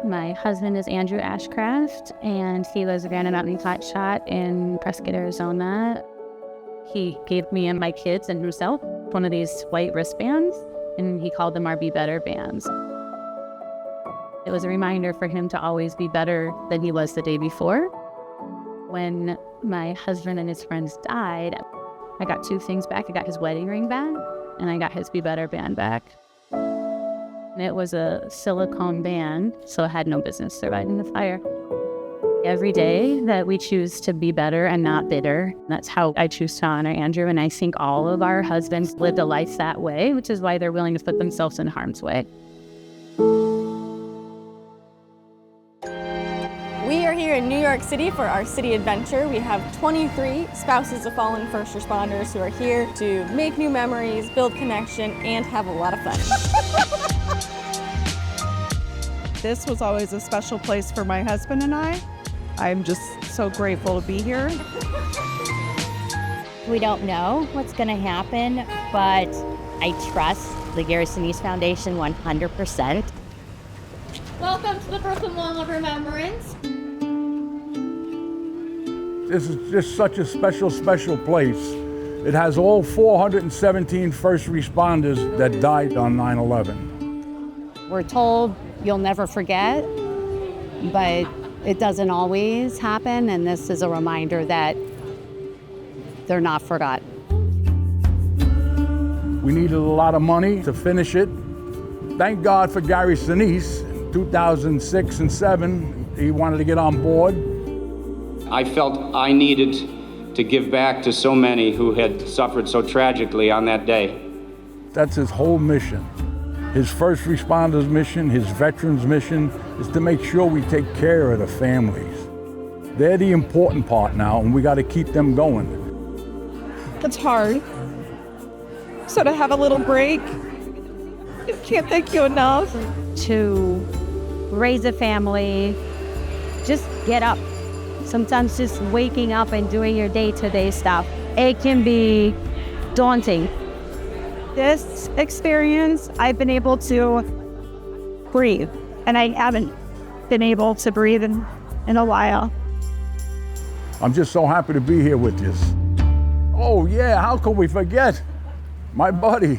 My husband is Andrew Ashcraft, and he was a Granite Mountain hotshot in Prescott, Arizona. He gave me and my kids and himself one of these white wristbands, and he called them our Be Better bands. It was a reminder for him to always be better than he was the day before. When my husband and his friends died, I got two things back. I got his wedding ring back, and I got his Be Better band back. And it was a silicone band, so it had no business surviving the fire. Every day that we choose to be better and not bitter, that's how I choose to honor Andrew. And I think all of our husbands lived a life that way, which is why they're willing to put themselves in harm's way. We are here in New York City for our city adventure. We have 23 spouses of fallen first responders who are here to make new memories, build connection, and have a lot of fun. This was always a special place for my husband and I. I'm just so grateful to be here. We don't know what's going to happen, but I trust the Garrison East Foundation 100%. Welcome to the Brooklyn Wall of Remembrance. This is just such a special, special place. It has all 417 first responders that died on 9/11. We're told you'll never forget, but it doesn't always happen, and this is a reminder that they're not forgotten. We needed a lot of money to finish it. Thank God for Gary Sinise. In 2006 and 7, he wanted to get on board. I felt I needed to give back to so many who had suffered so tragically on that day. That's his whole mission. His first responders' mission, his veterans' mission, is to make sure we take care of the families. They're the important part now, and we got to keep them going. It's hard. So to have a little break, I can't thank you enough. To raise a family, just get up. Sometimes just waking up and doing your day-to-day stuff, it can be daunting. This experience, I've been able to breathe, and I haven't been able to breathe in a while. I'm just so happy to be here with you. Oh yeah, how could we forget my buddy,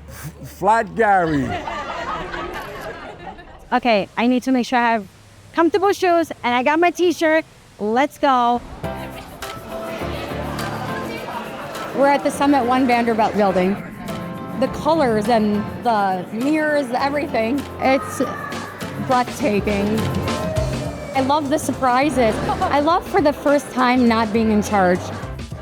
Flat Gary. Okay, I need to make sure I have comfortable shoes, and I got my t-shirt. Let's go. We're at the Summit 1 Vanderbilt building. The colors and the mirrors, everything, it's breathtaking. I love the surprises. I love for the first time not being in charge.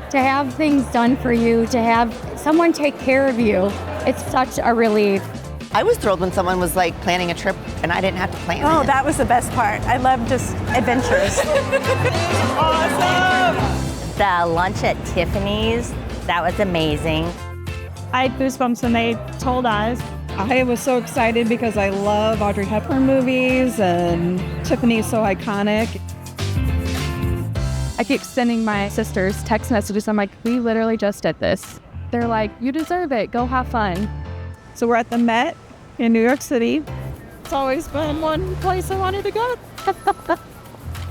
To have things done for you, to have someone take care of you, it's such a relief. I was thrilled when someone was like planning a trip and I didn't have to plan it. Oh, that was the best part. I love just adventures. Awesome! The lunch at Tiffany's, that was amazing. I had goosebumps when they told us. I was so excited because I love Audrey Hepburn movies, and Tiffany's so iconic. I keep sending my sisters text messages. I'm like, we literally just did this. They're like, you deserve it. Go have fun. So we're at the Met in New York City. It's always been one place I wanted to go.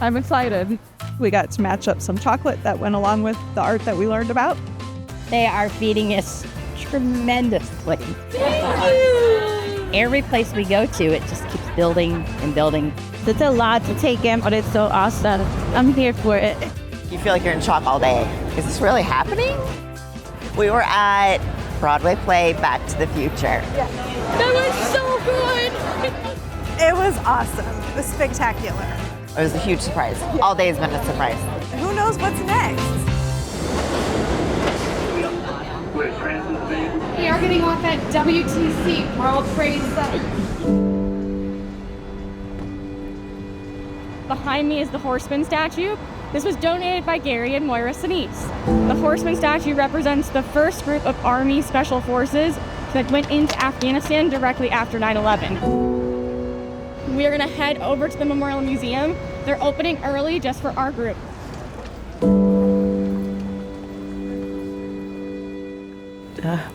I'm excited. We got to match up some chocolate that went along with the art that we learned about. They are feeding us tremendously. Every place we go to, it just keeps building and building. It's a lot to take in, but it's so awesome. I'm here for it. You feel like you're in shock all day. Is this really happening? We were at Broadway play Back to the Future. That was so good. It was awesome. It was spectacular. It was a huge surprise. All day has been a surprise. Who knows what's next? We are getting off at WTC, World Trade Center. Behind me is the Horseman statue. This was donated by Gary and Moira Sinise. The Horseman statue represents the first group of Army Special Forces that went into Afghanistan directly after 9/11. We are gonna head over to the Memorial Museum. They're opening early just for our group.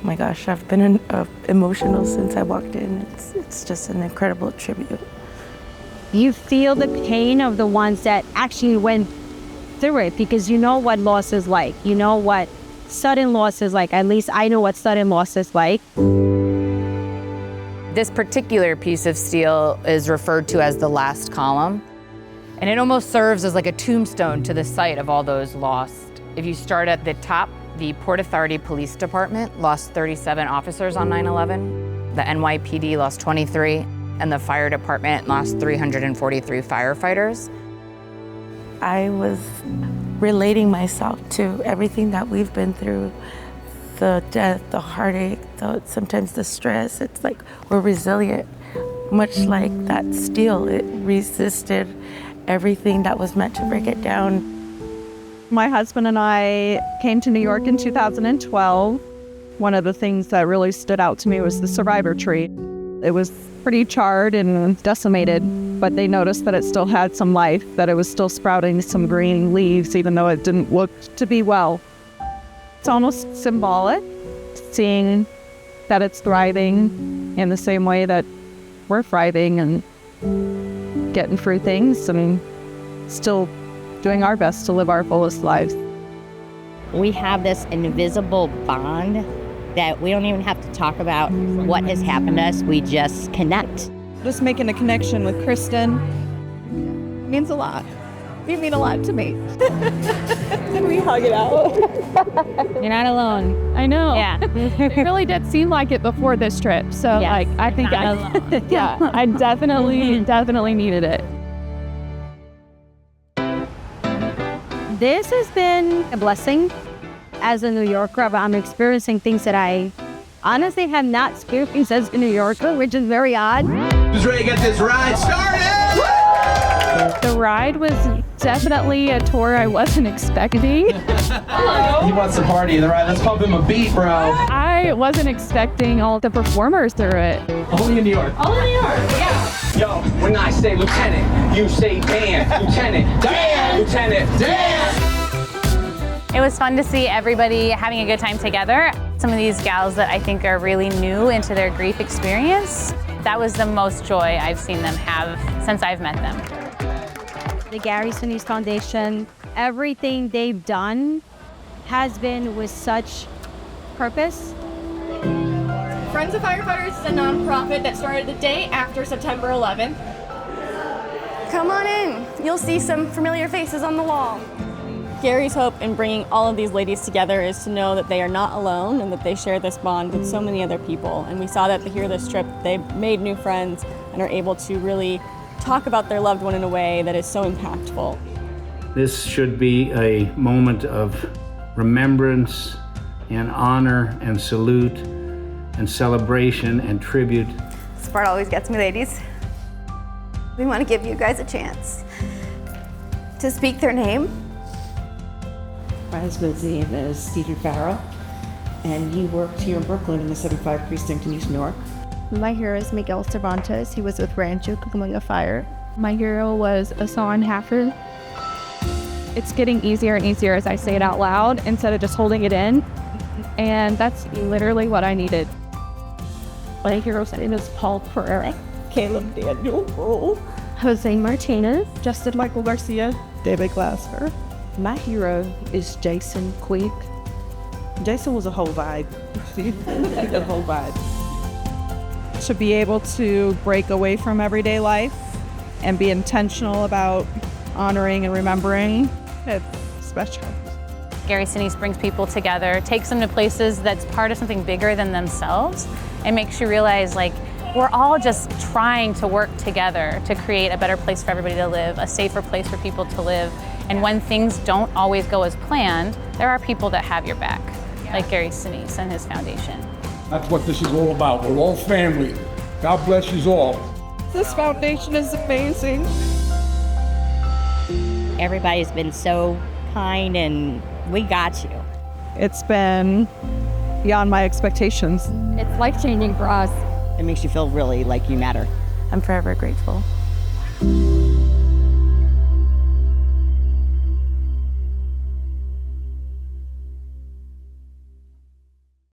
My gosh, I've been emotional since I walked in. It's just an incredible tribute. You feel the pain of the ones that actually went through it, because you know what loss is like. You know what sudden loss is like. At least I know what sudden loss is like. This particular piece of steel is referred to as the last column, and it almost serves as like a tombstone to the site of all those lost. If you start at the top, the Port Authority Police Department lost 37 officers on 9/11. The NYPD lost 23, and the fire department lost 343 firefighters. I was relating myself to everything that we've been through, the death, the heartache, sometimes the stress. It's like we're resilient, much like that steel. It resisted everything that was meant to break it down. My husband and I came to New York in 2012. One of the things that really stood out to me was the survivor tree. It was pretty charred and decimated, but they noticed that it still had some life, that it was still sprouting some green leaves, even though it didn't look to be well. It's almost symbolic, seeing that it's thriving in the same way that we're thriving and getting through things and still doing our best to live our fullest lives. We have this invisible bond that we don't even have to talk about what has happened to us. We just connect. Just making a connection with Kristen means a lot. You mean a lot to me. Can we hug it out? You're not alone. I know. Yeah. It really did seem like it before this trip. So Yes, like I think not I alone. yeah, I definitely needed it. This has been a blessing. As a New Yorker, I'm experiencing things that I honestly have not experienced as a New Yorker, which is very odd. Who's ready to get this ride started? The ride was definitely a tour I wasn't expecting. He wants to party the ride. Let's pump him a beat, bro. I wasn't expecting all the performers through it. Only in New York. Only in New York, yeah. Yo, when I say lieutenant, you say Dan. Lieutenant, Dan. Lieutenant, Dan. It was fun to see everybody having a good time together. Some of these gals that I think are really new into their grief experience, that was the most joy I've seen them have since I've met them. The Gary Sinise Foundation, everything they've done has been with such purpose. Friends of Firefighters is a nonprofit that started the day after September 11th. Come on in. You'll see some familiar faces on the wall. Gary's hope in bringing all of these ladies together is to know that they are not alone and that they share this bond with so many other people. And we saw that here this trip, they made new friends and are able to really talk about their loved one in a way that is so impactful. This should be a moment of remembrance and honor and salute and celebration and tribute. This part always gets me, ladies. We want to give you guys a chance to speak their name. My husband's name is Stephen Farrell, and he worked here in Brooklyn in the 75 Precinct in East New York. My hero is Miguel Cervantes. He was with Rancho Cucamonga Fire. My hero was Asan Haffer. It's getting easier and easier as I say it out loud instead of just holding it in. And that's literally what I needed. My hero's name is Paul Pereira. Caleb Daniel Roll. Jose Martinez. Justin Michael Garcia. David Glasper. My hero is Jason Quick. Jason was a whole vibe. A whole vibe. To be able to break away from everyday life and be intentional about honoring and remembering, it's special. Gary Sinise brings people together, takes them to places that's part of something bigger than themselves, and makes you realize like we're all just trying to work together to create a better place for everybody to live, a safer place for people to live. And when things don't always go as planned, there are people that have your back, like Gary Sinise and his foundation. That's what this is all about. We're all family. God bless you all. This foundation is amazing. Everybody's been so kind, and we got you. It's been beyond my expectations. It's life-changing for us. It makes you feel really like you matter. I'm forever grateful.